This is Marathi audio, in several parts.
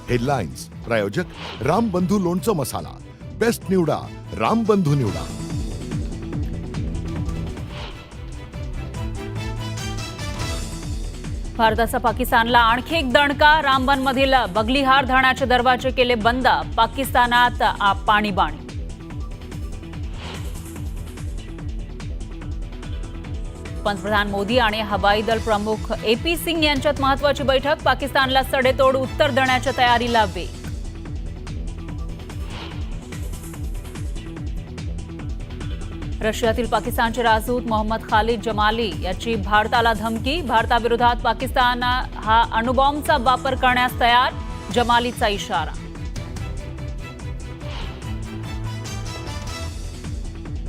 हेडलाईन्स प्रायोजक रामबंधू लोणचं मसाला, बेस्ट निवडा रामबंधू निवडा। भारताचा पाकिस्तानला आणखी एक दणका। रामबनमधील बगलिहार धरणाचे दरवाजे केले बंद। पाकिस्तानात पाणीबाणी। पंतप्रधान मोदी आणि हवाई दल प्रमुख AP सिंग यांच्यात महत्त्वाची बैठक। पाकिस्तानला सडेतोड उत्तर देण्याच्या तयारीला वेग। रशियातील पाकिस्तानचे राजदूत मोहम्मद खालिद जमाली याची भारताला धमकी। भारताविरोधात पाकिस्तान हा अणुबॉम्बचा वापर करण्यास तयार। जमालीचा इशारा।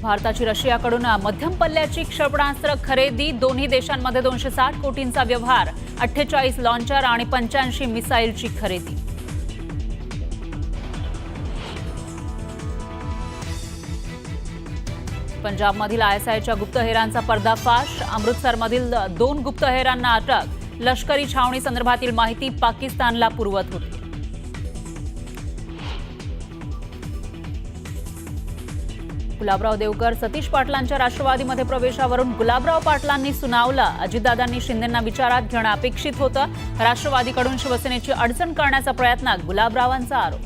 भारताची रशियाकडून मध्यम पल्ल्याची क्षेपणास्त्र खरेदी। दोन्ही देशांमध्ये 260 कोटींचा व्यवहार। 48 लॉन्चर आणि 85 मिसाईलची खरेदी। पंजाबमधील ISIच्या गुप्तहेरांचा पर्दाफाश। अमृतसरमधील 2 गुप्तहेरांना अटक। लष्करी छावणी संदर्भातील माहिती पाकिस्तानला पुरवत होती। गुलाबराव देवकर सतीश पाटलांच्या राष्ट्रवादीमध्ये प्रवेशावरून गुलाबराव पाटलांनी सुनावलं। अजितदादांनी शिंदेंना विचारात घेणं अपेक्षित होतं। राष्ट्रवादीकडून शिवसेनेची अडचण करण्याचा प्रयत्न। गुलाबरावांचा आरोप।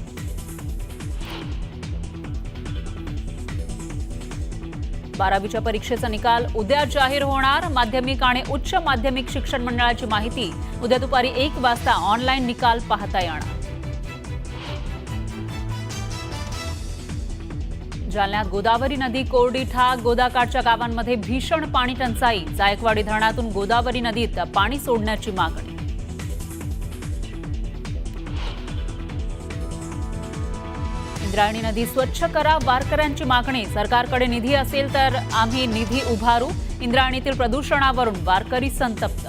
बारावीच्या परीक्षेचा निकाल उद्या जाहीर होणार। माध्यमिक आणि उच्च माध्यमिक शिक्षण मंडळाची माहिती उद्या दुपारी 1 वाजता ऑनलाईन निकाल पाहता येणार। जालन्यात गोदावरी नदी कोरडी ठाक। गोदाकाठच्या गावांमध्ये भीषण पाणी टंचाई। जायकवाडी धरणातून गोदावरी नदीत पाणी सोडण्याची मागणी। इंद्रायणी नदी स्वच्छ करा, वारकऱ्यांची मागणी। सरकारकडे निधी असेल तर आम्ही निधी उभारू। इंद्रायणीतील प्रदूषणावरून वारकरी संतप्त।